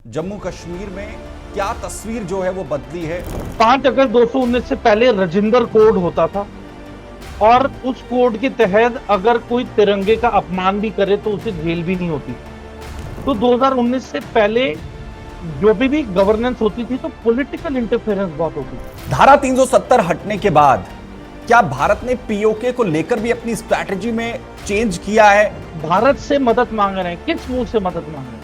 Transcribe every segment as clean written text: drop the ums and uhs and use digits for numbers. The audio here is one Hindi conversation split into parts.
जम्मू कश्मीर में क्या तस्वीर जो है वो बदली है। 5 अगस्त 219 से पहले रजिंदर कोड होता था और उस कोड के तहत अगर कोई तिरंगे का अपमान भी करे तो उसे जेल भी नहीं होती। तो 2019 से पहले जो भी गवर्नेंस होती थी तो पॉलिटिकल इंटरफेरेंस बहुत होती थी। धारा 370 हटने के बाद क्या भारत ने पीओके को लेकर भी अपनी स्ट्रैटेजी में चेंज किया है? भारत से मदद मांग रहे हैं, किस मुंह से मदद मांग रहे हैं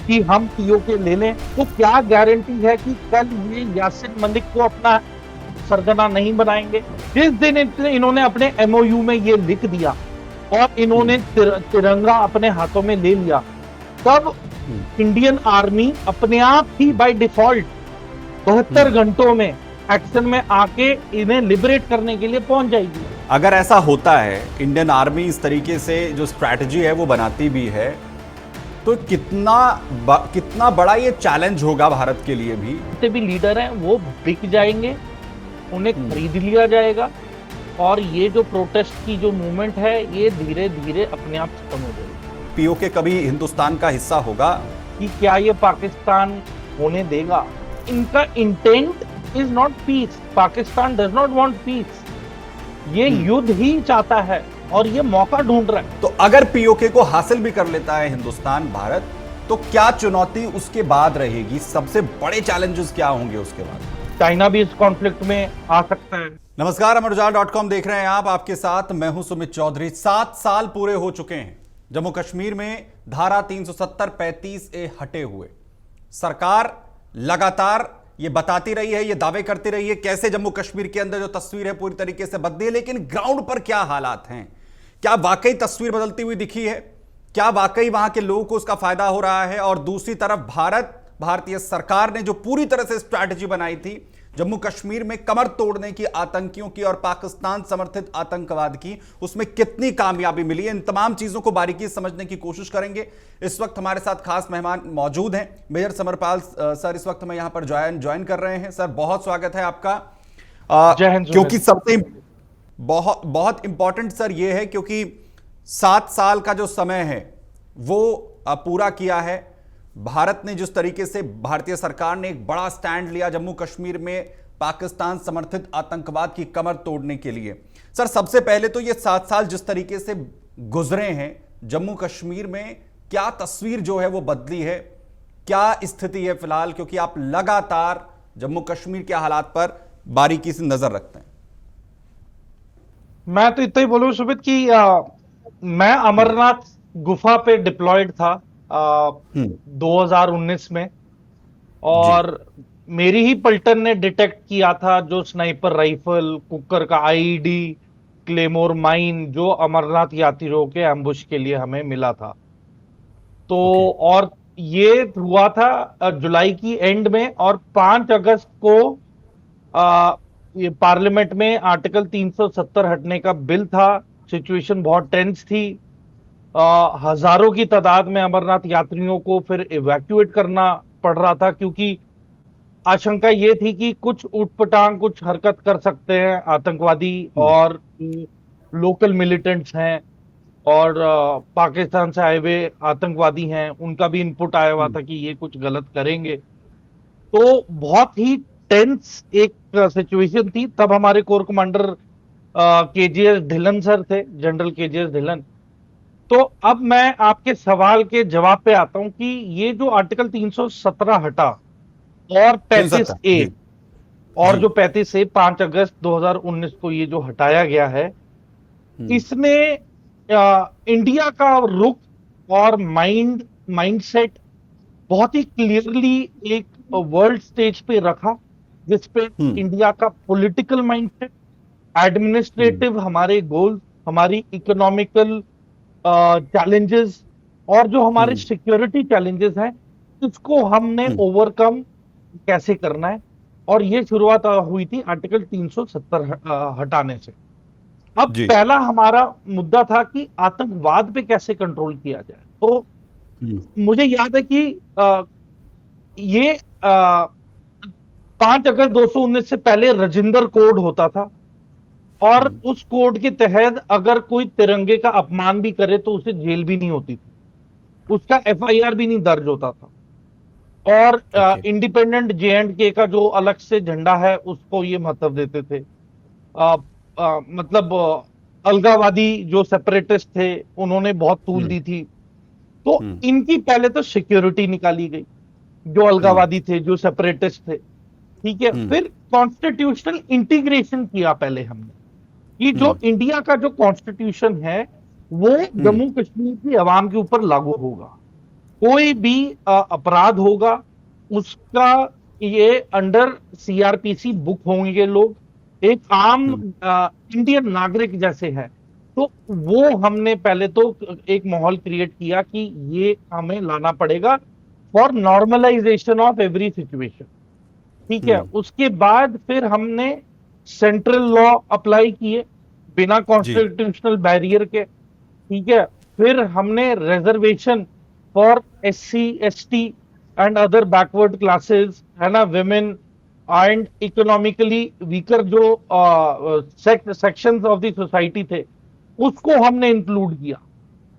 कि हम पीओके ले लें? तो क्या गारंटी है कि कल ये यासिर मलिक को अपना सरगना नहीं बनाएंगे? जिस दिन इन्होंने अपने एमओयू में ये लिख दिया और इन्होंने तिरंगा अपने हाथों में ले लिया, तब इंडियन आर्मी अपने आप ही बाय डिफॉल्ट 72 घंटों में एक्शन में आके इन्हें लिबरेट करने के लिए पहुंच जाएगी। अगर ऐसा होता है, इंडियन आर्मी इस तरीके से जो स्ट्रैटेजी है वो बनाती भी है, तो कितना बड़ा ये चैलेंज होगा भारत के लिए भी। जितने भी लीडर हैं वो बिक जाएंगे, उन्हें खरीद लिया जाएगा और ये जो प्रोटेस्ट की जो मूवमेंट है ये धीरे धीरे अपने आप खत्म हो जाएगी। पीओके कभी हिंदुस्तान का हिस्सा होगा कि क्या ये पाकिस्तान होने देगा? इनका intent is not peace. Pakistan does not want peace, ये युद्ध ही चाहता है और ये मौका ढूंढ रहा है। तो अगर पीओके को हासिल भी कर लेता है हिंदुस्तान, भारत, तो क्या चुनौती उसके बाद रहेगी? सबसे बड़े चैलेंजेस क्या होंगे उसके बाद? चाइना भी इस कॉन्फ्लिक्ट में आ सकता है। नमस्कार, अमरउजाला.com देख रहे हैं आप। आपके साथ मैं हूं सुमित चौधरी। 7 साल पूरे हो चुके हैं जम्मू कश्मीर में धारा 370-35 हटे हुए। सरकार लगातार ये बताती रही है, ये दावे करती रही है कैसे जम्मू कश्मीर के अंदर जो तस्वीर है पूरी तरीके से बदली है, लेकिन ग्राउंड पर क्या हालात हैं? क्या वाकई तस्वीर बदलती हुई दिखी है? क्या वाकई वहां के लोगों को उसका फायदा हो रहा है? और दूसरी तरफ भारतीय सरकार ने जो पूरी तरह से स्ट्रैटेजी बनाई थी जम्मू कश्मीर में कमर तोड़ने की, आतंकियों की और पाकिस्तान समर्थित आतंकवाद की, उसमें कितनी कामयाबी मिली है? इन तमाम चीजों को बारीकी से समझने की कोशिश करेंगे। इस वक्त हमारे साथ खास मेहमान मौजूद हैं। मेजर समरपाल सर इस वक्त हमें यहां पर ज्वाइन कर रहे हैं। सर, बहुत स्वागत है आपका। क्योंकि सबसे बहुत इंपॉर्टेंट सर ये है क्योंकि 7 साल का जो समय है वो पूरा किया है। भारत ने जिस तरीके से, भारतीय सरकार ने एक बड़ा स्टैंड लिया जम्मू कश्मीर में पाकिस्तान समर्थित आतंकवाद की कमर तोड़ने के लिए। सर, सबसे पहले तो ये 7 साल जिस तरीके से गुजरे हैं जम्मू कश्मीर में, क्या तस्वीर जो है वो बदली है? क्या स्थिति है फिलहाल? क्योंकि आप लगातार जम्मू कश्मीर के हालात पर बारीकी से नजर रखते हैं। मैं तो इतना ही बोलूं सुमित कि मैं अमरनाथ गुफा पे डिप्लॉयड था 2019 में, और मेरी ही पलटन ने डिटेक्ट किया था जो स्नाइपर राइफल, कुकर का आईईडी, क्लेमोर माइन जो अमरनाथ यात्रियों के एम्बुश के लिए हमें मिला था। तो और ये हुआ था जुलाई की एंड में, और 5 अगस्त को ये पार्लियामेंट में आर्टिकल 370 हटने का बिल था। सिचुएशन बहुत टेंस थी। हजारों की तादाद में अमरनाथ यात्रियों को फिर इवैक्यूएट करना पड़ रहा था, क्योंकि आशंका ये थी कि कुछ उटपटांग कुछ हरकत कर सकते हैं आतंकवादी, और लोकल मिलिटेंट्स हैं और पाकिस्तान से आए हुए आतंकवादी हैं, उनका भी इनपुट आया हुआ था कि ये कुछ गलत करेंगे। तो बहुत ही टेंस एक सिचुएशन थी। तब हमारे core commander KGS Dhillon sir थे, जनरल केजीएस ढिल्लन। तो अब मैं आपके सवाल के जवाब पे आता हूं कि ये जो आर्टिकल 317 हटा और 35A, और जो 35A 5 अगस्त 2019 को ये जो हटाया गया है, इसने इंडिया का रुख और माइंडसेट बहुत ही क्लियरली एक वर्ल्ड स्टेज पे रखा, जिसपे इंडिया का पॉलिटिकल माइंडसेट, एडमिनिस्ट्रेटिव हमारे गोल, हमारी इकोनॉमिकल चैलेंजेस और जो हमारे सिक्योरिटी चैलेंजेस हैं, इसको हमने ओवरकम कैसे करना है। और ये शुरुआत हुई थी आर्टिकल 370 हटाने से। अब पहला हमारा मुद्दा था कि आतंकवाद पे कैसे कंट्रोल किया जाए। तो मुझे याद है कि ये 5 अगस्त 219 से पहले रजिंदर कोड होता था और उस कोड के तहत अगर कोई तिरंगे का अपमान भी करे तो उसे जेल भी नहीं होती थी, उसका एफआईआर भी नहीं दर्ज होता था। और ओके। इंडिपेंडेंट J&K का जो अलग से झंडा है उसको ये महत्व देते थे। मतलब अलगावादी जो सेपरेटिस्ट थे उन्होंने बहुत तूल हम्म। दी थी। तो हम्म। इनकी पहले तो सिक्योरिटी निकाली गई, जो हम्म। अलगावादी थे, जो सेपरेटिस्ट थे। ठीक है, हम्म। फिर कॉन्स्टिट्यूशनल इंटीग्रेशन किया पहले हमने, कि जो हम्म। इंडिया का जो कॉन्स्टिट्यूशन है वो हम्म। जम्मू कश्मीर की आवाम के ऊपर लागू होगा। कोई भी अपराध होगा उसका ये अंडर CRPC बुक होंगे लोग, एक आम हम्म। इंडियन नागरिक जैसे है। तो वो हमने पहले तो एक माहौल क्रिएट किया कि ये हमें लाना पड़ेगा for normalisation of every situation. ठीक है, हम्म। उसके बाद फिर हमने सेंट्रल लॉ अप्लाई किए बिना जी। कॉन्स्टिट्यूशनल बैरियर के। ठीक है, फिर हमने reservation for SC ST and other backward classes, है ना, विमेन एंड इकोनॉमिकली वीकर जो सेक्शंस ऑफ द सोसाइटी थे उसको हमने इंक्लूड किया।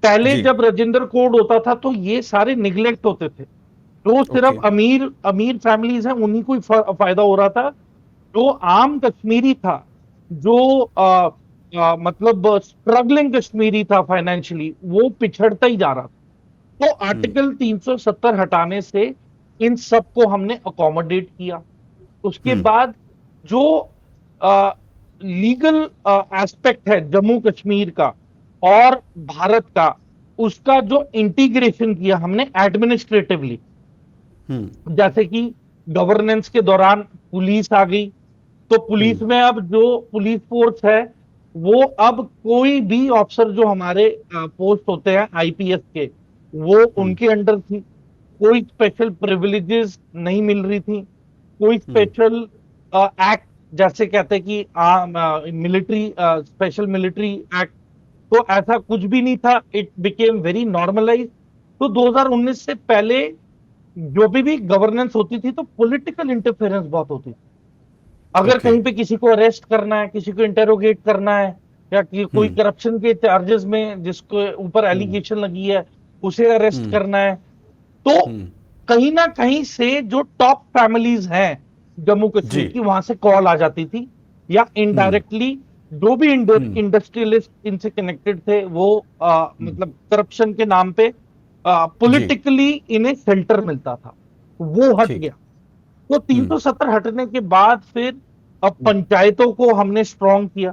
पहले जी। जब राजेंद्र कोड होता था तो ये सारे निगलेक्ट होते थे, जो सिर्फ ओके। अमीर अमीर फैमिलीज हैं उन्हीं को ही फायदा हो रहा था। जो आम कश्मीरी था, जो मतलब स्ट्रगलिंग कश्मीरी था फाइनेंशियली, वो पिछड़ता ही जा रहा था। तो हम्म। आर्टिकल 370 हटाने से इन सबको हमने अकोमोडेट किया। उसके हम्म। बाद जो लीगल एस्पेक्ट है जम्मू कश्मीर का और भारत का, उसका जो इंटीग्रेशन किया हमने एडमिनिस्ट्रेटिवली। हम्म। जैसे कि गवर्नेंस के दौरान पुलिस आ गई, तो पुलिस हम्म। में अब जो पुलिस फोर्स है वो अब कोई भी ऑफिसर जो हमारे पोस्ट होते हैं IPS के, वो हम्म। उनके अंडर थी। कोई स्पेशल प्रिविलेजेस नहीं मिल रही थी, कोई हम्म। स्पेशल एक्ट, जैसे कहते हैं कि मिलिट्री स्पेशल मिलिट्री एक्ट, तो ऐसा कुछ भी नहीं था। It became very normalise. तो 2019 से पहले जो भी गवर्नेंस होती थी तो पॉलिटिकल इंटरफेरेंस बहुत होती थी। अगर ओके। कहीं पे किसी को अरेस्ट करना है, किसी को इंटेरोगेट करना है, या कि कोई हम्म। करप्शन के चार्जेस में जिसको ऊपर हम्म। एलिगेशन लगी है उसे अरेस्ट हम्म। करना है, तो हम्म। कहीं ना कहीं से जो टॉप फैमिलीज हैं जम्मू जी। कश्मीर की, वहां से कॉल आ जाती थी, या हम्म। इनडायरेक्टली जो भी हम्म। इंडस्ट्रियलिस्ट इनसे कनेक्टेड थे वो हम्म। मतलब करप्शन के नाम पे जी। पॉलिटिकली इन्हें शेल्टर मिलता था, वो हट ठीक। गया। तो हम्म। 370 हटने के बाद फिर अब पंचायतों को हमने स्ट्रॉन्ग किया।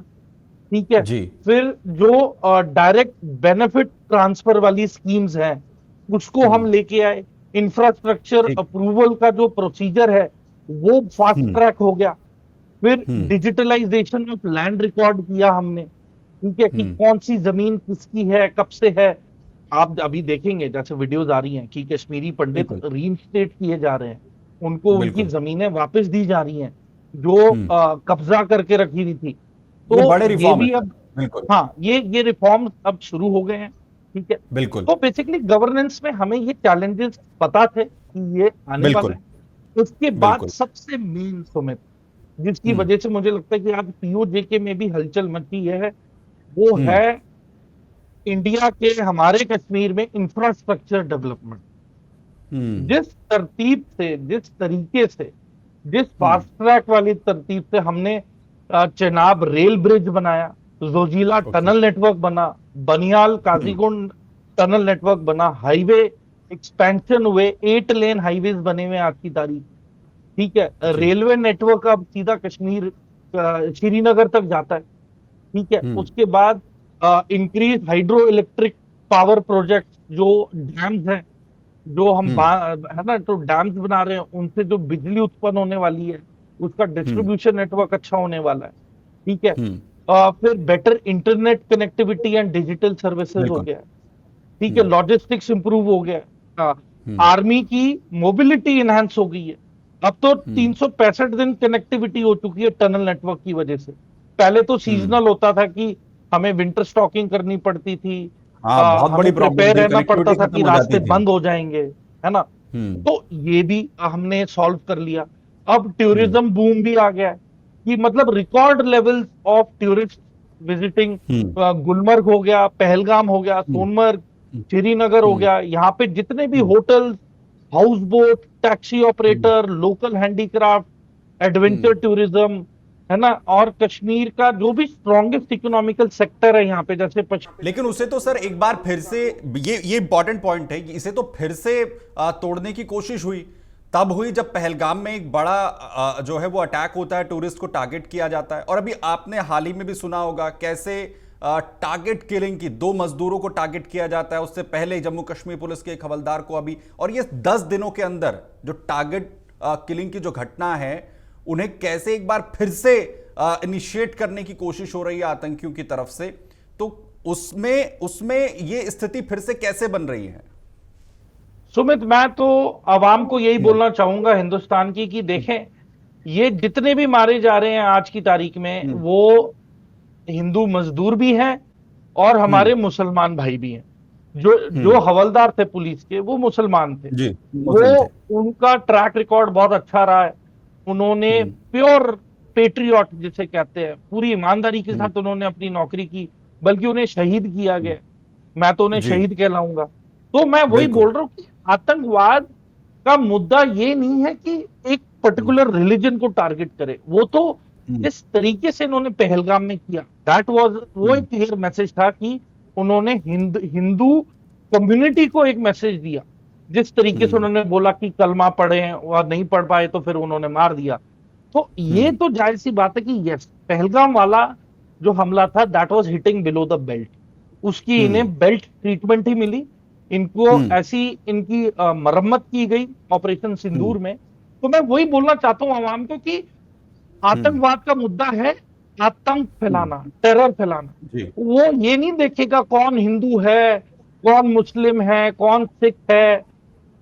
ठीक है, जी। फिर जो डायरेक्ट बेनिफिट ट्रांसफर वाली स्कीम्स हैं उसको हम हम्म। लेके आए। इंफ्रास्ट्रक्चर ठीक। अप्रूवल का जो प्रोसीजर है वो फास्ट हम्म। ट्रैक हो गया। फिर हम्म। डिजिटलाइजेशन ऑफ लैंड रिकॉर्ड किया हमने। ठीक है, कि हम्म। कौन सी जमीन किसकी है, कब से है। आप अभी देखेंगे जैसे वीडियोस आ रही हैं कि कश्मीरी पंडित बिल्कुल। रीइंस्टेट किए जा रहे हैं, उनको उनकी बिल्कुल। जमीनें वापस दी जा रही हैं जो हम्म। कब्जा करके रखी हुई थी। ये तो बड़े ये रिफॉर्म है भी सर। अब, बिल्कुल। हाँ, ये रिफॉर्म अब शुरू हो गए हैं। ठीक है, बिल्कुल। तो बेसिकली गवर्नेंस में हमें ये चैलेंजेस पता थे कि ये आने वाला बिल्कुल। है। उसके बाद बिल्कुल। सबसे मेन सुमित, जिसकी हम्म। वजह से मुझे लगता है कि आज POJK में भी हलचल मची है, वो हम्म। है इंडिया के हमारे कश्मीर में इंफ्रास्ट्रक्चर डेवलपमेंट। हम्म। जिस तरतीब से, जिस तरीके से, जिस हम्म। फास्ट ट्रैक वाली तरतीब से हमने चेनाब रेल ब्रिज बनाया, जोजिला ओके। टनल नेटवर्क बना, बनियाल हम्म। काजीगुंड टनल नेटवर्क बना, हाईवे एक्सपेंशन हुए, 8 लेन हाईवेज बने हुए आज की तारीख। ठीक है, जी। रेलवे नेटवर्क अब सीधा कश्मीर श्रीनगर तक जाता है। ठीक है, हम्म। उसके बाद increase hydro electric power project, जो डैम्स हैं, जो हम हम्म। है ना, तो डैम्स बना रहे हैं, उनसे जो बिजली उत्पन्न होने वाली है उसका हम्म। डिस्ट्रीब्यूशन नेटवर्क अच्छा होने वाला है। ठीक है, हम्म। फिर better internet connectivity and digital services हो बिल्कुल। गया है। ठीक है, हम्म। लॉजिस्टिक्स इंप्रूव हो गया है। हम्म। आर्मी की मोबिलिटी इनहेंस हो गई है। अब तो हम्म। 365 दिन कनेक्टिविटी हो चुकी है टनल नेटवर्क की वजह से। पहले तो हम्म। सीजनल होता था कि हमें विंटर स्टॉकिंग करनी पड़ती थी, हाँ, बहुत बड़ी हमें प्रॉब्लम प्रिपेयर थी, रहना पड़ता कनेक्टिविटी था खत्म कि हो जाती रास्ते थी। बंद हो जाएंगे, है ना। हम्म। तो ये भी हमने सॉल्व कर लिया। अब हम्म। टूरिज्म बूम भी आ गया है, कि मतलब record level of tourist visiting. Hmm. Gulmarg हो गया, पहलगाम हो गया, हम्म। सोनमर्ग, हम्म। श्रीनगर हो हम्म। गया, यहाँ पे जितने भी hmm. Hotel houseboat, taxi operator, local handicraft, adventure tourism, है ना, और कश्मीर का जो भी स्ट्रॉन्गेस्ट इकोनॉमिकल सेक्टर है यहाँ पे, जैसे लेकिन उसे तो सर एक बार फिर से, ये इंपॉर्टेंट पॉइंट है कि इसे तो फिर से तोड़ने की कोशिश हुई, तब हुई जब पहलगाम में एक बड़ा जो है वो अटैक होता है, टूरिस्ट को टारगेट किया जाता है। और अभी आपने हाल ही में भी सुना होगा कैसे टारगेट किलिंग की, 2 मजदूरों को टारगेट किया जाता है। उससे पहले जम्मू कश्मीर पुलिस के एक हवलदार को अभी, और ये 10 दिनों के अंदर जो टारगेट किलिंग की जो घटना है, उन्हें कैसे एक बार फिर से इनिशिएट करने की कोशिश हो रही है आतंकियों की तरफ से। तो उसमें उसमें ये स्थिति फिर से कैसे बन रही है? सुमित, मैं तो आवाम को यही बोलना चाहूंगा हिंदुस्तान की, कि देखें, ये जितने भी मारे जा रहे हैं आज की तारीख में, वो हिंदू मजदूर भी हैं और हमारे मुसलमान भाई भी हैं। जो जो हवलदार थे पुलिस के, वो मुसलमान थे। जी, वो, उनका ट्रैक रिकॉर्ड बहुत अच्छा रहा है। उन्होंने प्योर पेट्रियट जिसे कहते हैं, पूरी ईमानदारी के साथ उन्होंने अपनी नौकरी की, बल्कि उन्हें शहीद किया गया। मैं तो उन्हें जी, शहीद कहलाऊंगा। तो मैं वही बिल्कुल। बोल रहा हूँ कि आतंकवाद का मुद्दा ये नहीं है कि एक पर्टिकुलर रिलीजन को टारगेट करे। वो तो जिस तरीके से इन्होंने पहलगाम में किया, दैट वाज, वो एक क्लियर मैसेज था कि उन्होंने हिंदू कम्युनिटी को एक मैसेज दिया। जिस तरीके से उन्होंने बोला कि कलमा पढ़े और नहीं पढ़ पाए तो फिर उन्होंने मार दिया। तो ये तो जाहिर सी बात है कि यस, पहलगाम वाला जो हमला था, that was hitting below the belt. उसकी इन्हें बेल्ट ट्रीटमेंट ही मिली। इनको ऐसी इनकी मरम्मत की गई ऑपरेशन सिंदूर में। तो मैं वही बोलना चाहता हूं आवाम को कि आतंकवाद का मुद्दा है आतंक फैलाना, टेरर फैलाना। जी, वो ये नहीं देखेगा कौन हिंदू है, कौन मुस्लिम है, कौन सिख है,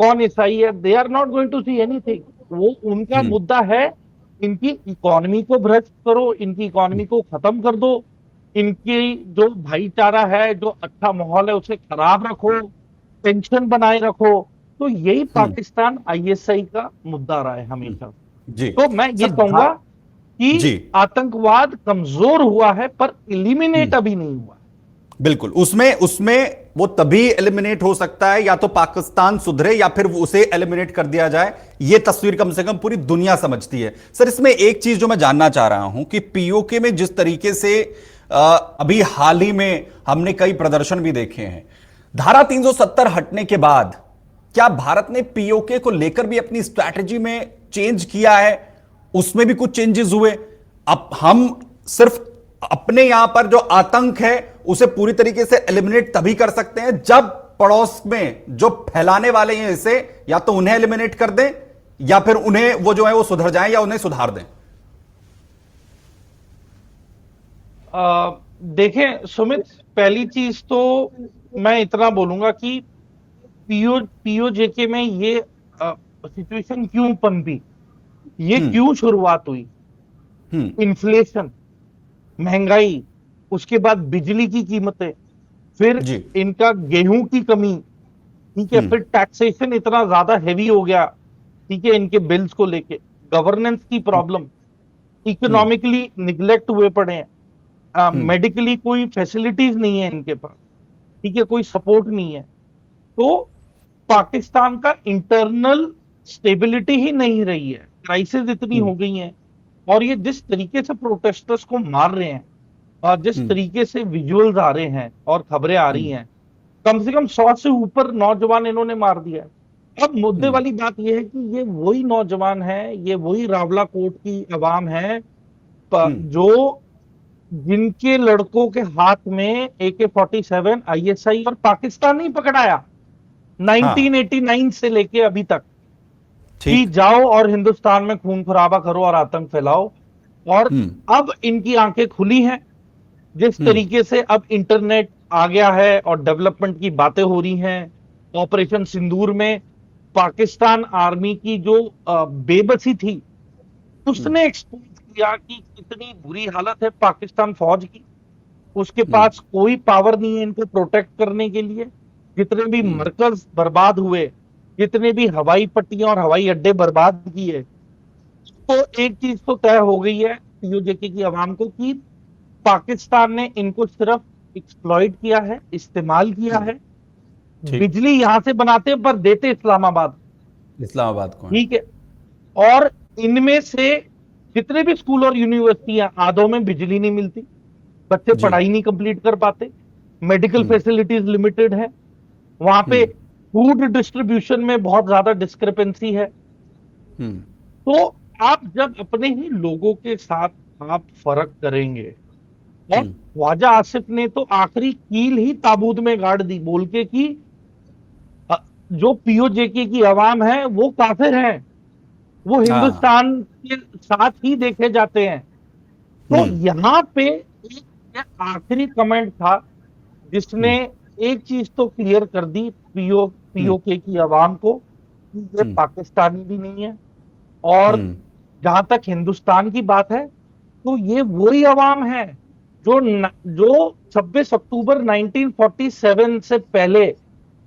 कौन ईसाई है। They are not going to see anything. वो उनका मुद्दा है, इनकी इकोनॉमी को भ्रष्ट करो, इनकी इकोनॉमी को खत्म कर दो, इनकी जो भाईचारा है, जो अच्छा माहौल है, उसे खराब रखो, टेंशन बनाए रखो। तो यही पाकिस्तान आईएसआई का मुद्दा रहा है हमेशा। जी। तो मैं ये सर कहूंगा कि जी, आतंकवाद कमजोर हुआ है, पर एलिमिनेट अभी नहीं हुआ। बिल्कुल। उसमें उसमें वो तभी एलिमिनेट हो सकता है या तो पाकिस्तान सुधरे या फिर उसे एलिमिनेट कर दिया जाए। ये तस्वीर कम से कम पूरी दुनिया समझती है। सर, इसमें एक चीज जो मैं जानना चाह रहा हूं कि पीओके में जिस तरीके से अभी हाल ही में हमने कई प्रदर्शन भी देखे हैं, धारा 370 हटने के बाद क्या भारत ने पीओके को लेकर भी अपनी स्ट्रैटेजी में चेंज किया है? उसमें भी कुछ चेंजेस हुए? अब हम सिर्फ अपने यहां पर जो आतंक है उसे पूरी तरीके से एलिमिनेट तभी कर सकते हैं जब पड़ोस में जो फैलाने वाले हैं इसे, या तो उन्हें एलिमिनेट कर दें या फिर उन्हें वो जो है वो सुधर जाएं या उन्हें सुधार दें। देखें सुमित, पहली चीज तो मैं इतना बोलूंगा कि पीओजेके में ये सिचुएशन क्यों पनपी, ये क्यों शुरुआत हुई। इन्फ्लेशन, महंगाई, उसके बाद बिजली की कीमतें, फिर इनका गेहूं की कमी, ठीक है, फिर टैक्सेशन इतना ज्यादा हैवी हो गया, ठीक है, इनके बिल्स को लेके, गवर्नेंस की प्रॉब्लम, इकोनॉमिकली निग्लेक्ट हुए पड़े हैं, मेडिकली कोई फैसिलिटीज नहीं है इनके पास, ठीक है, कोई सपोर्ट नहीं है। तो पाकिस्तान का इंटरनल स्टेबिलिटी ही नहीं रही है, क्राइसिस इतनी हो गई है। और ये जिस तरीके से प्रोटेस्टर्स को मार रहे हैं और जिस तरीके से विजुअल्स आ रहे हैं और खबरें आ रही हैं, कम से कम 100 से ऊपर नौजवान इन्होंने मार दिया है। अब मुद्दे वाली बात यह है कि ये वही नौजवान है, ये वही रावलाकोट की अवाम है जो जिनके लड़कों के हाथ में AK-47 आईएसआई और पाकिस्तान नहीं पकड़ाया 1989 से लेके अभी तक कि जाओ और हिंदुस्तान में खून खराबा करो और आतंक फैलाओ। और अब इनकी आंखें खुली हैं, जिस तरीके से अब इंटरनेट आ गया है और डेवलपमेंट की बातें हो रही हैं। ऑपरेशन सिंदूर में पाकिस्तान आर्मी की जो बेबसी थी, उसने एक्सपोज किया कि कितनी बुरी हालत है पाकिस्तान फौज की। उसके पास कोई पावर नहीं है इनको प्रोटेक्ट करने के लिए। जितने भी मरकज बर्बाद हुए, जितने भी हवाई पट्टियां और हवाई अड्डे बर्बाद किए, तो एक चीज तो तय हो गई है पीओजेके की आवाम को कि पाकिस्तान ने इनको सिर्फ एक्सप्लॉइट किया है, इस्तेमाल किया है। बिजली यहां से बनाते पर देते इस्लामाबाद, इस्लामाबाद को है। ठीक है। और इनमें से जितने भी स्कूल और यूनिवर्सिटियां, आधों में बिजली नहीं मिलती, बच्चे जी। पढ़ाई नहीं कंप्लीट कर पाते, मेडिकल हम्म। फैसिलिटीज लिमिटेड है, वहां पे हम्म। फूड डिस्ट्रीब्यूशन में बहुत ज्यादा डिस्क्रिपेंसी है। हम्म। तो आप जब अपने ही लोगों के साथ आप फर्क करेंगे, और हम्म। ख्वाजा आसिफ ने तो आखिरी कील ही ताबूत में गाड़ दी बोल के कि अ, जो पीओजेके की आवाम है वो काफिर है, वो हाँ। हिंदुस्तान के साथ ही देखे जाते हैं। तो हम्म। यहाँ पे एक ये आखिरी कमेंट था जिसने हम्म। एक चीज तो क्लियर कर दी हम्म। पीओके की आवाम को कि ये हम्म। पाकिस्तानी भी नहीं है। और हम्म। जहां तक हिंदुस्तान की बात है, तो ये वही अवाम है जो 26 अक्टूबर 1947 से पहले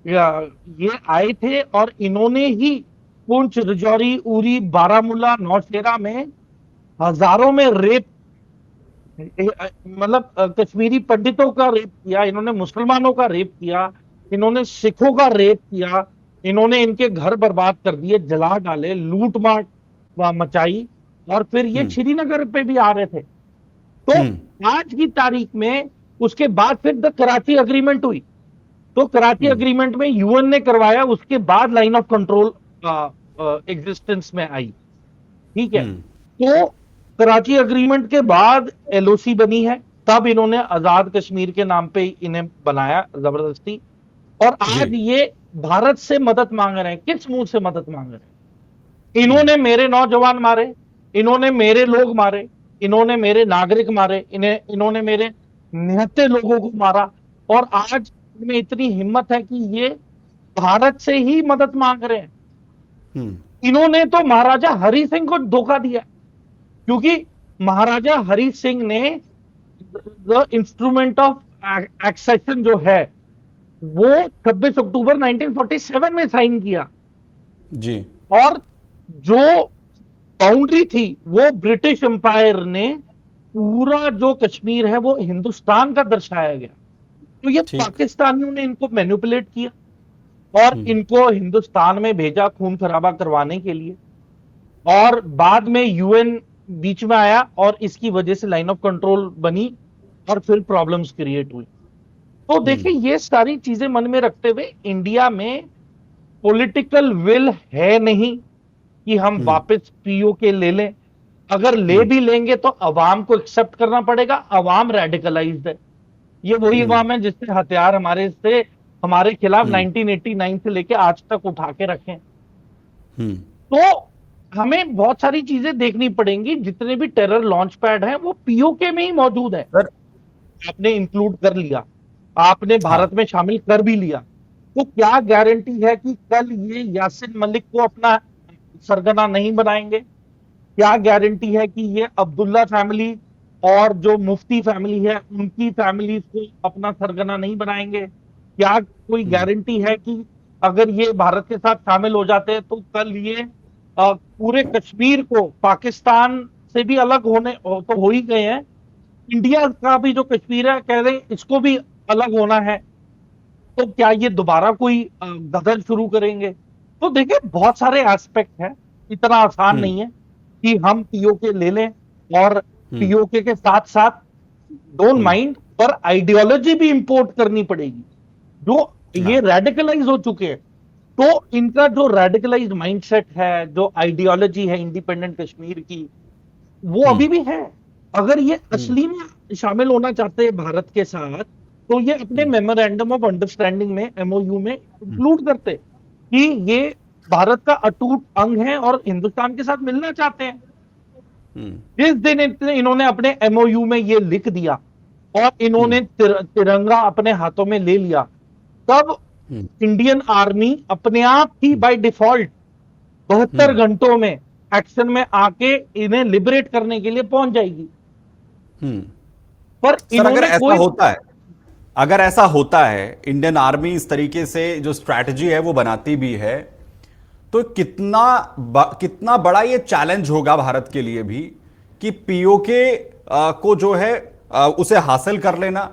ये आए थे, और इन्होंने ही पुंछ, राजौरी, उरी, बारामूला, नौशेरा में हजारों में रेप, मतलब कश्मीरी पंडितों का रेप किया, इन्होंने मुसलमानों का रेप किया, इन्होंने सिखों का रेप किया, इन्होंने इनके घर बर्बाद कर दिए, जला डाले, लूट मार मचाई, और फिर ये हम्म। श्रीनगर पे भी आ रहे थे। तो हम्म। आज की तारीख में उसके बाद फिर द कराची अग्रीमेंट हुई, तो कराची हम्म। अग्रीमेंट में यूएन ने करवाया, उसके बाद लाइन ऑफ कंट्रोल एग्जिस्टेंस में आई। ठीक है। हम्म। तो कराची अग्रीमेंट के बाद एलओसी बनी है, तब इन्होंने आजाद कश्मीर के नाम पे इन्हें बनाया जबरदस्ती। और जी। आज ये भारत से मदद मांग रहे हैं। किस मुंह से मदद मांग रहे हैं? हम्म। इन्होंने मेरे नौजवान मारे, इन्होंने मेरे लोग मारे, इन्होंने मेरे नागरिक मारे, इन्होंने मेरे निहत्थे लोगों को मारा, और आज इनमें इतनी हिम्मत है कि ये भारत से ही मदद मांग रहे हैं। हम्म। इन्होंने तो महाराजा हरि सिंह को धोखा दिया, क्योंकि महाराजा हरि सिंह ने द इंस्ट्रूमेंट ऑफ एक्सेशन जो है वो 26 अक्टूबर 1947 में साइन किया, जी। और जो बाउंड्री थी वो ब्रिटिश एम्पायर ने, पूरा जो कश्मीर है वो हिंदुस्तान का दर्शाया गया। तो ये ठीक। पाकिस्तानियों ने इनको मैनिपुलेट किया और हम्म। इनको हिंदुस्तान में भेजा खून खराबा करवाने के लिए, और बाद में यूएन बीच में आया और इसकी वजह से लाइन ऑफ कंट्रोल बनी, और फिर प्रॉब्लम्स क्रिएट हुई। तो देखिए, ये सारी चीजें मन में रखते हुए इंडिया में पॉलिटिकल विल है नहीं कि हम हम्म। वापस पीओके ले लें। अगर ले हम्म। भी लेंगे तो अवाम को एक्सेप्ट करना पड़ेगा। अवाम रेडिकलाइज्ड है, ये वही हम्म। अवाम है जिससे हथियार हमारे खिलाफ हम्म। 1989 से लेके आज तक उठा के रखे। हम्म। तो हमें बहुत सारी चीजें देखनी पड़ेंगी। जितने भी टेरर लॉन्च पैड हैं वो पीओके में ही मौजूद है। सर। आपने इंक्लूड कर लिया, आपने हाँ। भारत में शामिल कर भी लिया, तो क्या गारंटी है कि कल ये यासिन मलिक को अपना सरगना नहीं बनाएंगे? क्या गारंटी है कि ये अब्दुल्ला फैमिली और जो मुफ्ती फैमिली है उनकी फैमिली को अपना सरगना नहीं बनाएंगे? क्या कोई हम्म। गारंटी है कि अगर ये भारत के साथ शामिल हो जाते हैं तो कल ये पूरे कश्मीर को पाकिस्तान से भी अलग तो हो ही गए हैं, इंडिया का भी जो कश्मीर है कह रहे हैं इसको भी अलग होना है, तो क्या ये दोबारा कोई गदर शुरू करेंगे? तो देखिए, बहुत सारे एस्पेक्ट हैं, इतना आसान हम्म। नहीं है कि हम पीओके ले लें। और हम्म। पीओके के साथ साथ डोंट हम्म। माइंड, पर आइडियोलॉजी भी इंपोर्ट करनी पड़ेगी। जो ये हाँ। रेडिकलाइज हो चुके हैं, तो इनका जो रेडिकलाइज माइंडसेट है, जो आइडियोलॉजी है इंडिपेंडेंट कश्मीर की, वो हम्म। अभी भी है। अगर ये हम्म। असली में शामिल होना चाहते हैं भारत के साथ, तो ये अपने हम्म। मेमोरेंडम ऑफ अंडरस्टैंडिंग में, एमओयू में हम्म। इंक्लूड करते कि ये भारत का अटूट अंग है और हिंदुस्तान के साथ मिलना चाहते हैं। हम्म। जिस दिन इन्होंने अपने एमओयू में ये लिख दिया और इन्होंने हम्म। तिरंगा अपने हाथों में ले लिया, तब हम्म। इंडियन आर्मी अपने आप ही बाय डिफॉल्ट 72 हम्म। घंटों में एक्शन में आके इन्हें लिबरेट करने के लिए पहुंच जाएगी। हम्म। पर सर, अगर इन्होंने ऐसा कोई होता है, अगर ऐसा होता है, इंडियन आर्मी इस तरीके से जो स्ट्रैटेजी है वो बनाती भी है, तो कितना बड़ा ये चैलेंज होगा भारत के लिए भी कि पीओके को जो है उसे हासिल कर लेना,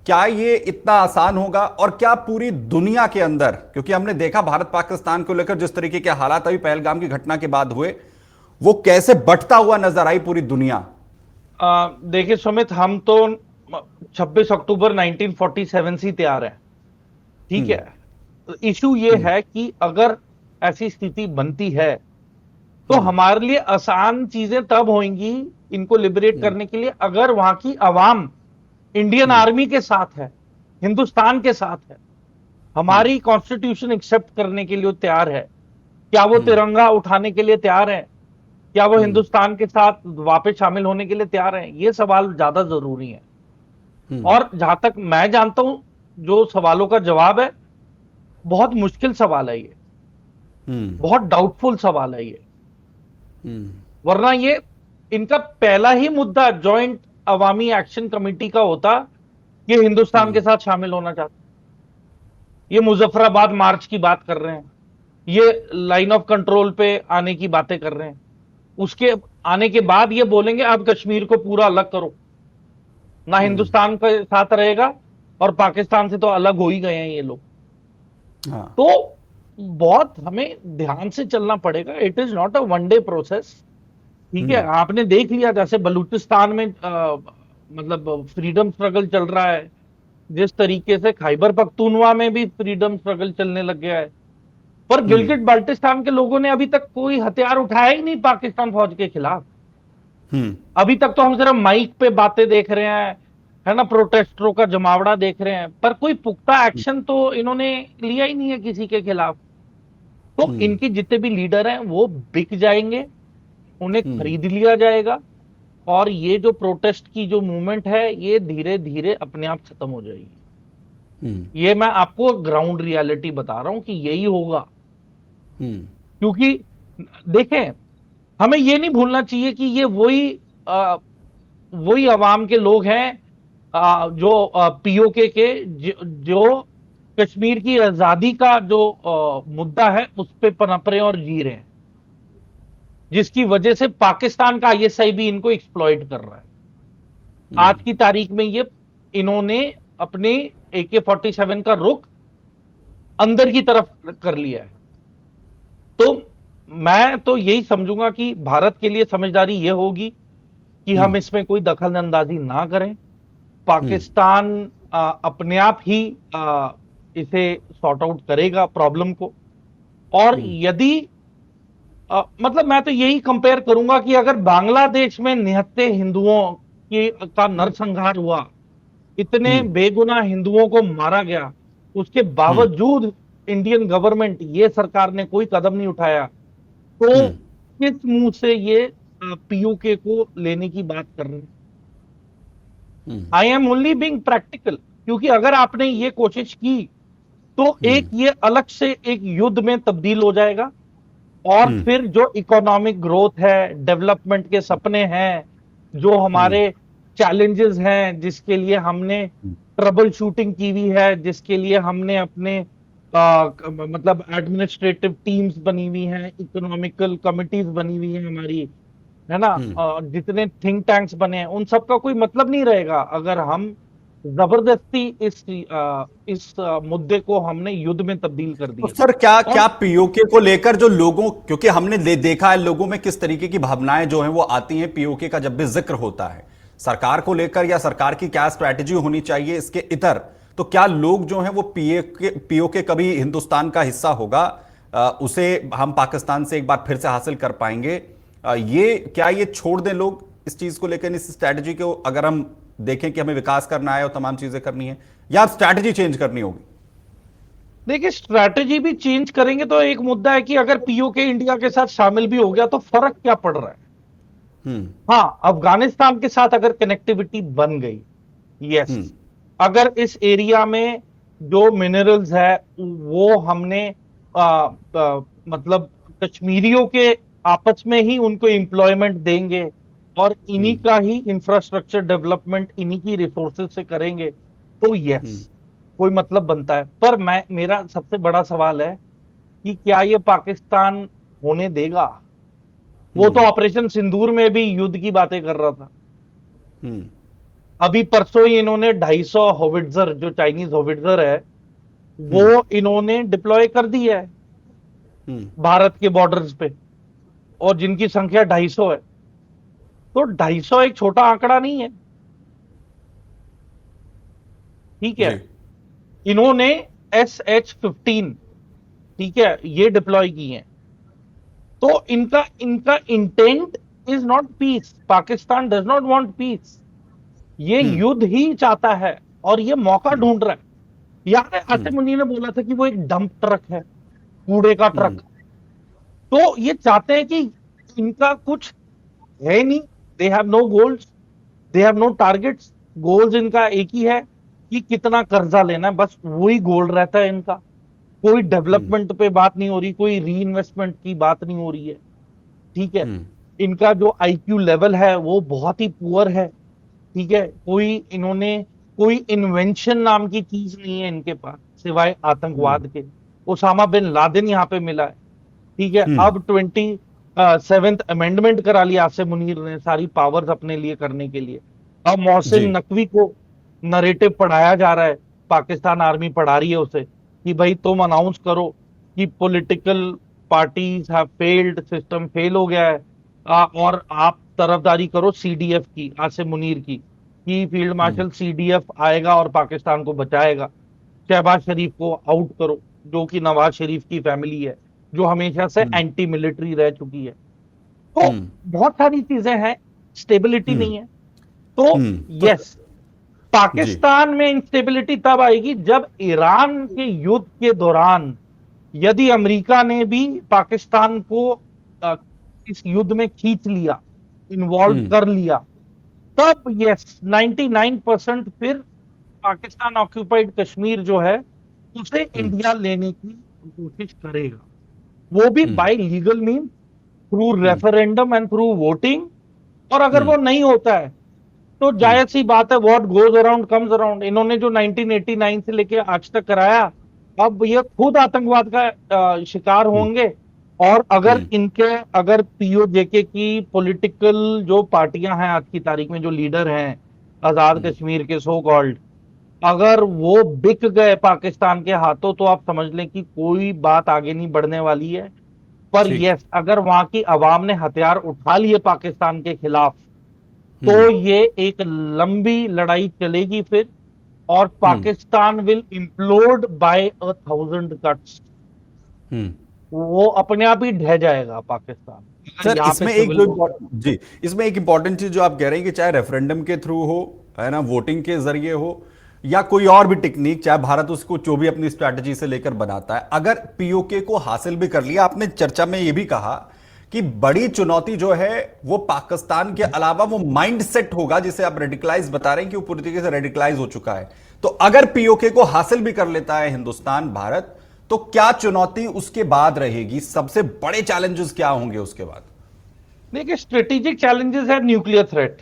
क्या ये इतना आसान होगा? और क्या पूरी दुनिया के अंदर, क्योंकि हमने देखा भारत पाकिस्तान को लेकर जिस तरीके के हालात अभी पहलगाम की घटना के बाद हुए, वो कैसे बंटता हुआ नजर आई पूरी दुनिया। देखिए सुमित, हम तो 26 अक्टूबर 1947 से ही तैयार हैं, ठीक हम्म। है। इशू ये है कि अगर ऐसी स्थिति बनती है तो हमारे लिए आसान चीजें तब होंगी इनको लिबरेट करने के लिए, अगर वहां की आवाम इंडियन आर्मी के साथ है, हिंदुस्तान के साथ है, हमारी कॉन्स्टिट्यूशन एक्सेप्ट करने के लिए वो तैयार है। क्या वो तिरंगा उठाने के लिए तैयार है? क्या वो हिंदुस्तान के साथ वापस शामिल होने के लिए तैयार है? ये सवाल ज्यादा जरूरी है। और जहां तक मैं जानता हूं, जो सवालों का जवाब है, बहुत मुश्किल सवाल है ये, बहुत डाउटफुल सवाल है ये। वरना ये इनका पहला ही मुद्दा जॉइंट अवामी एक्शन कमेटी का होता, ये हिंदुस्तान के साथ शामिल होना चाहते। ये मुजफ्फराबाद मार्च की बात कर रहे हैं, ये लाइन ऑफ कंट्रोल पे आने की बातें कर रहे हैं, उसके आने के बाद ये बोलेंगे अब कश्मीर को पूरा अलग करो, ना हिंदुस्तान के साथ रहेगा और पाकिस्तान से तो अलग हो ही गए हैं ये लोग। हाँ। तो बहुत हमें ध्यान से चलना पड़ेगा। It is not a one day process, ठीक है। आपने देख लिया जैसे बलूचिस्तान में मतलब फ्रीडम स्ट्रगल चल रहा है, जिस तरीके से खैबर पख्तूनवा में भी फ्रीडम स्ट्रगल चलने लग गया है, पर गिलगिट बाल्टिस्तान के लोगों ने अभी तक कोई हथियार उठाया ही नहीं पाकिस्तान फौज के खिलाफ। अभी तक तो हम सिर्फ माइक पे बातें देख रहे हैं, है ना, प्रोटेस्टरों का जमावड़ा देख रहे हैं, पर कोई पुख्ता एक्शन तो इन्होंने लिया ही नहीं है किसी के खिलाफ। तो इनके जितने भी लीडर हैं वो बिक जाएंगे, उन्हें खरीद लिया जाएगा, और ये जो प्रोटेस्ट की जो मूवमेंट है ये धीरे धीरे अपने आप खत्म हो जाएगी। ये मैं आपको ग्राउंड रियलिटी बता रहा हूं कि यही होगा। क्योंकि देखें, हमें ये नहीं भूलना चाहिए कि ये वही अवाम के लोग हैं जो पीओके के जो कश्मीर की आजादी का जो मुद्दा है उस पे पनप रहे और जी रहे हैं, जिसकी वजह से पाकिस्तान का आईएसआई भी इनको एक्सप्लॉइट कर रहा है। आज की तारीख में ये इन्होंने अपने AK-47 का रुख अंदर की तरफ कर लिया है। तो मैं तो यही समझूंगा कि भारत के लिए समझदारी ये होगी कि हम इसमें कोई दखल अंदाजी ना करें। पाकिस्तान अपने आप ही इसे सॉर्ट आउट करेगा प्रॉब्लम को। और यदि मतलब मैं तो यही कंपेयर करूंगा कि अगर बांग्लादेश में निहत्थे हिंदुओं का नरसंहार हुआ, इतने बेगुनाह हिंदुओं को मारा गया, उसके बावजूद इंडियन गवर्नमेंट, ये सरकार ने कोई कदम नहीं उठाया, तो किस मुंह से ये पीयूके को लेने की बात कर रहे हैं? I am only being practical, क्योंकि अगर आपने ये कोशिश की तो एक ये अलग से एक युद्ध में तब्दील हो जाएगा, और फिर जो इकोनॉमिक ग्रोथ है, डेवलपमेंट के सपने हैं, जो हमारे चैलेंजेस हैं, जिसके लिए हमने ट्रबल शूटिंग की हुई है, जिसके लिए हमने अपने मतलब एडमिनिस्ट्रेटिव टीम्स बनी हुई हैं, इकोनॉमिकल कमिटीज बनी हुई हैं हमारी, है ना, जितने थिंक टैंक्स बने हैं, उन सब का कोई मतलब नहीं रहेगा अगर हम जबरदस्ती इस मुद्दे को हमने युद्ध में तब्दील कर तो दिया। सर क्या क्या पीओके को लेकर जो लोगों, क्योंकि हमने देखा है लोगों में किस तरीके की भावनाएं जो हैं वो आती हैं पीओके का जब भी जिक्र होता है, सरकार को लेकर या सरकार की क्या स्ट्रैटेजी होनी चाहिए इसके इतर, तो क्या लोग जो हैं वो पीओके कभी हिंदुस्तान का हिस्सा होगा, उसे हम पाकिस्तान से एक बार फिर से हासिल कर पाएंगे, ये क्या ये छोड़ दें लोग इस चीज को लेकर, इस स्ट्रैटेजी को, अगर हम देखें कि हमें विकास करना है और तमाम चीजें करनी है, या स्ट्रैटेजी चेंज करनी होगी? देखिए, स्ट्रैटेजी भी चेंज करेंगे तो एक मुद्दा है कि अगर पीओके इंडिया के साथ शामिल भी हो गया तो फर्क क्या पड़ रहा है? हाँ, अफगानिस्तान के साथ अगर कनेक्टिविटी बन गई, यस, अगर इस एरिया में जो मिनरल्स है वो हमने मतलब कश्मीरियों के आपस में ही उनको एम्प्लॉयमेंट देंगे और इन्हीं का ही इंफ्रास्ट्रक्चर डेवलपमेंट इन्हीं की रिसोर्सेज से करेंगे, तो यस, कोई मतलब बनता है। पर मेरा सबसे बड़ा सवाल है कि क्या ये पाकिस्तान होने देगा? वो तो ऑपरेशन सिंदूर में भी युद्ध की बातें कर रहा था। अभी परसों ही इन्होंने 250 होविट्जर, जो चाइनीज होविट्जर है, वो इन्होंने डिप्लॉय कर दी है हम्म। भारत के बॉर्डर्स पे, और जिनकी संख्या 250 है। तो 250 एक छोटा आंकड़ा नहीं है, ठीक है। जी। इन्होंने SH-15, ठीक है, ये डिप्लॉय की है। तो इनका इनका intent is not peace. Pakistan does not want peace, ये हम्म। युद्ध ही चाहता है, और ये मौका हम्म। ढूंढ रहा है। याद है हम्म। आसिम मुनीर ने बोला था कि वो एक डंप ट्रक है, कूड़े का हम्म। ट्रक। तो ये चाहते हैं कि इनका कुछ है नहीं, they have no goals, they have no targets. Goals इनका एक ही है कि कितना कर्जा लेना है, बस वही गोल रहता है इनका। कोई हम्म। डेवलपमेंट पे बात नहीं हो रही, कोई री इन्वेस्टमेंट की बात नहीं हो रही है, ठीक है। हम्म। इनका जो IQ लेवल है वो बहुत ही पुअर है, ठीक है। कोई इन्वेंशन नाम की चीज नहीं है इनके पास, सिवाय हम्म। आतंकवाद के। ओसामा बिन लादेन यहाँ पे मिला है, ठीक है। हम्म। अब 27th अमेंडमेंट करा लिया आसिम मुनीर ने, सारी पावर्स अपने लिए करने के लिए। अब जी। मोहसिन नकवी को नरेटिव पढ़ाया जा रहा है, पाकिस्तान आर्मी पढ़ा रही है उसे, कि भाई तुम अनाउंस करो कि political parties have failed, system fail हो गया है। और आप तरफदारी करो CDF की, आसिम मुनीर की, कि फील्ड हम्म। मार्शल CDF आएगा और पाकिस्तान को बचाएगा। शहबाज शरीफ को आउट करो, जो कि नवाज शरीफ की फैमिली है, जो हमेशा से हम्म। एंटी मिलिट्री रह चुकी है। तो हम्म। बहुत सारी चीजें हैं, स्टेबिलिटी हम्म। नहीं है। तो तो यस, जी। पाकिस्तान में इंस्टेबिलिटी तब आएगी जब ईरान के युद्ध के दौरान यदि अमेरिका ने भी पाकिस्तान को अ, इस युद्ध में खींच लिया, इन्वॉल्व हम्म। कर लिया, तब यस 99% फिर पाकिस्तान ऑक्यूपाइड कश्मीर जो है उसे हम्म। इंडिया लेने की कोशिश करेगा, वो भी hmm. By legal mean, through hmm. Referendum and through voting. और अगर हम्म। वो नहीं होता है तो हम्म। जायज सी बात है, what goes around comes around. इन्होंने जो 1989 से लेके आज तक कराया, अब ये खुद आतंकवाद का शिकार हम्म। होंगे। और अगर हम्म। अगर POJK की पॉलिटिकल जो पार्टियां हैं आज की तारीख में, जो लीडर हैं आजाद हम्म। कश्मीर के सो कॉल्ड, अगर वो बिक गए पाकिस्तान के हाथों, तो आप समझ लें कि कोई बात आगे नहीं बढ़ने वाली है। पर ठीक। यस, अगर वहां की आवाम ने हथियार उठा लिए पाकिस्तान के खिलाफ, तो हम्म। ये एक लंबी लड़ाई चलेगी फिर, और hmm. Pakistan will implode by 1,000 cuts. Hmm. वो अपने आप ही ढह जाएगा पाकिस्तान, अगर सर यहाँ पे इसमें एक सिविल जो वॉर। जी, इसमें एक इंपॉर्टेंट चीज जो आप कह रहे हैं कि चाहे रेफरेंडम के थ्रू हो, है ना, वोटिंग के जरिए हो, या कोई और भी टेक्निक, चाहे भारत उसको जो भी अपनी स्ट्रैटेजी से लेकर बनाता है, अगर पीओके को हासिल भी कर लिया, आपने चर्चा में यह भी कहा कि बड़ी चुनौती जो है वो पाकिस्तान के अलावा वो माइंड सेट होगा, जिसे आप रेडिकलाइज बता रहे हैं कि वो पूरी तरीके से रेडिकलाइज हो चुका है। तो अगर पीओके को हासिल भी कर लेता है हिंदुस्तान, भारत, तो क्या चुनौती उसके बाद रहेगी? सबसे बड़े चैलेंजेस क्या होंगे उसके बाद? देखिए, स्ट्रेटेजिक चैलेंजेस है न्यूक्लियर थ्रेट,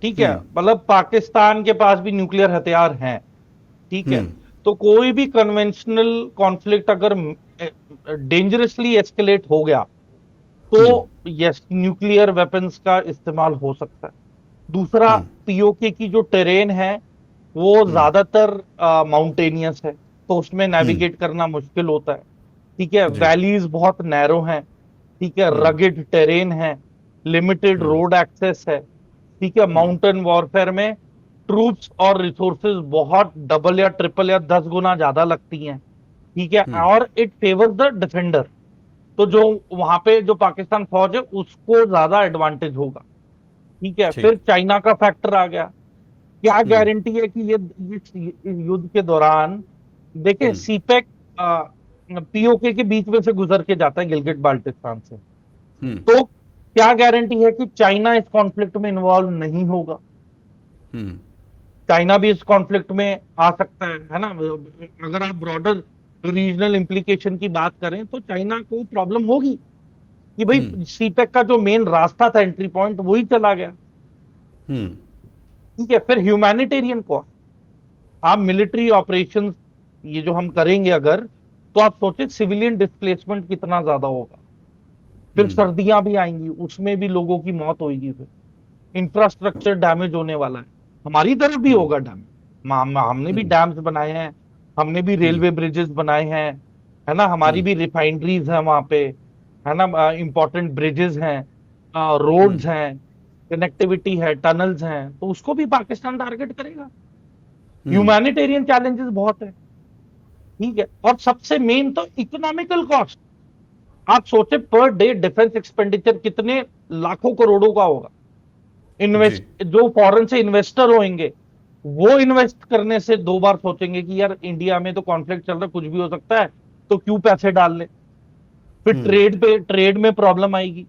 ठीक है। हम्म। मतलब पाकिस्तान के पास भी न्यूक्लियर हथियार हैं, ठीक है। हम्म। तो कोई भी कन्वेंशनल कॉन्फ्लिक्ट अगर डेंजरसली एस्केलेट हो गया, तो हम्म। यस, न्यूक्लियर वेपन्स का इस्तेमाल हो सकता है। दूसरा, हम्म। POK की जो टेरेन है वो हम्म। ज्यादातर माउंटेनियस है, तो उसमें हम्म। नेविगेट करना मुश्किल होता है, ठीक है। जी। वैलीज बहुत नैरो हैं, ठीक है, हम्म। रगिड टेरेन है, लिमिटेड हम्म। रोड एक्सेस है, ठीक है। हम्म। माउंटेन वॉरफेयर में ट्रूप्स और रिसोर्सेज बहुत डबल या ट्रिपल या 10 गुना ज्यादा लगती हैं, ठीक है। हम्म। और इट फेवर्स द डिफेंडर, तो जो वहां पे जो पाकिस्तान फौज है उसको ज्यादा एडवांटेज होगा, ठीक है। फिर ठीक। चाइना का फैक्टर आ गया। क्या हम्म। गारंटी है कि ये इस युद्ध के दौरान, देखिए, हम्म। सीपेक POK के बीच में से गुजर के जाता है, गिलगिट बाल्टिस्तान से। हम्म। तो क्या गारंटी है कि चाइना इस कॉन्फ्लिक्ट में इन्वॉल्व नहीं होगा? हम्म। चाइना भी इस कॉन्फ्लिक्ट में आ सकता है ना। अगर आप ब्रॉडर रीजनल इंप्लीकेशन की बात करें, तो चाइना को प्रॉब्लम होगी कि हम्म। भाई सीपेक का जो मेन रास्ता था, एंट्री पॉइंट, वही चला गया, हम्म। ठीक है। फिर ह्यूमैनिटेरियन कॉस्ट, आप मिलिट्री ऑपरेशंस ये जो हम करेंगे अगर, तो आप सोचे सिविलियन डिस्प्लेसमेंट कितना ज्यादा होगा। फिर हम्म। सर्दियां भी आएंगी, उसमें भी लोगों की मौत होगी, फिर इंफ्रास्ट्रक्चर डैमेज होने वाला है। हमारी तरफ भी होगा डैम। हमने भी डैम्स बनाए हैं, हमने भी रेलवे ब्रिजेस बनाए हैं, है ना, हमारी भी रिफाइनरीज हैं वहां पे, है ना, इंपॉर्टेंट ब्रिजेस हैं, रोड्स हैं, कनेक्टिविटी है, टनल्स हैं, तो उसको भी पाकिस्तान टारगेट करेगा। ह्यूमैनिटेरियन चैलेंजेस बहुत है, ठीक है, और सबसे मेन तो इकोनॉमिकल कॉस्ट। आप सोचे पर डे डिफेंस एक्सपेंडिचर कितने लाखों करोड़ों का होगा। जी इन्वेस्ट जो फॉरेन से इन्वेस्टर होंगे वो इन्वेस्ट करने से दो बार सोचेंगे कि यार इंडिया में तो कॉन्फ्लिक्ट चल रहा है, कुछ भी हो सकता है, तो क्यों पैसे डाल ले। फिर ट्रेड में प्रॉब्लम आएगी,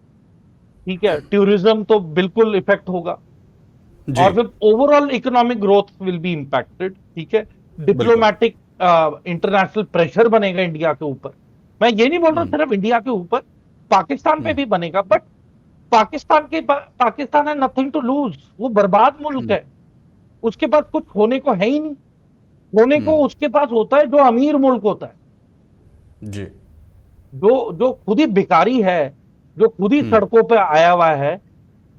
ठीक है, टूरिज्म तो बिल्कुल इफेक्ट होगा, जी और फिर overall economic growth will be impacted, ठीक है। बिल्कुल। डिप्लोमेटिक इंटरनेशनल प्रेशर बनेगा इंडिया के ऊपर। मैं ये नहीं बोल रहा सिर्फ इंडिया के ऊपर, पाकिस्तान पे भी बनेगा, बट पाकिस्तान है नथिंग टू लूज, वो बर्बाद मुल्क है, उसके पास कुछ होने को है ही नहीं। होने को उसके पास होता है जो अमीर मुल्क होता है, जी जो जो खुद ही भिखारी है, जो खुद ही सड़कों पे आया हुआ है,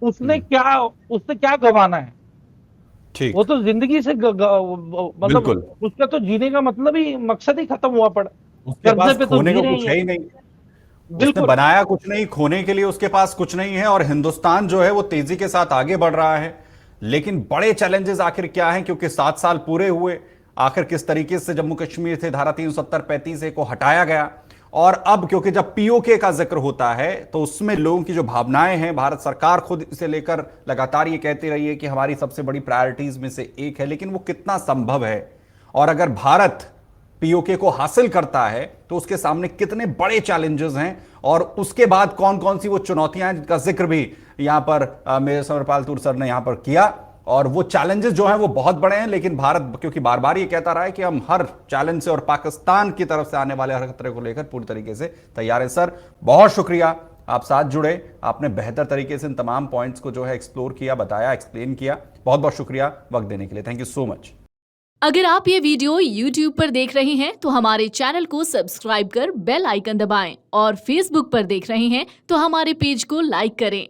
उसने क्या गंवाना है। वो ठीक। तो जिंदगी से मतलब बिल्कुल। उसका तो जीने का मतलब ही, मकसद ही खत्म हुआ पड़ा। उसके कर्जे पास पे तो खोने जी को रहे कुछ ही है है। ही नहीं। उसने बिल्कुल। बनाया कुछ नहीं, खोने के लिए उसके पास कुछ नहीं है, और हिंदुस्तान जो है वो तेजी के साथ आगे बढ़ रहा है। लेकिन बड़े चैलेंजेस आखिर क्या हैं, क्योंकि 7 साल पूरे हुए, आखिर किस तरीके से जम्मू कश्मीर से धारा 370-35 को हटाया गया। और अब क्योंकि जब पीओके का जिक्र होता है तो उसमें लोगों की जो भावनाएं हैं, भारत सरकार खुद इसे लेकर लगातार ये कहती रही है कि हमारी सबसे बड़ी प्रायोरिटीज में से एक है, लेकिन वो कितना संभव है, और अगर भारत पीओके को हासिल करता है तो उसके सामने कितने बड़े चैलेंजेस हैं, और उसके बाद कौन कौन सी वो चुनौतियां हैं जिनका जिक्र भी यहां पर मेजर समरपाल तुर सर ने यहां पर किया। और वो चैलेंजेस जो हैं वो बहुत बड़े हैं, लेकिन भारत क्योंकि बार बार ये कहता रहा है कि हम हर चैलेंज से और पाकिस्तान की तरफ से आने वाले हर खतरे को लेकर पूरी तरीके से तैयार है। सर बहुत शुक्रिया, आप साथ जुड़े, आपने बेहतर तरीके से इन तमाम पॉइंट्स को जो है एक्सप्लोर किया, बताया, एक्सप्लेन किया। बहुत बहुत शुक्रिया वक्त देने के लिए। Thank you so much. अगर आप ये वीडियो YouTube पर देख रहे हैं तो हमारे चैनल को सब्सक्राइब कर बेल आइकन दबाएं, और Facebook पर देख रहे हैं तो हमारे पेज को लाइक करें।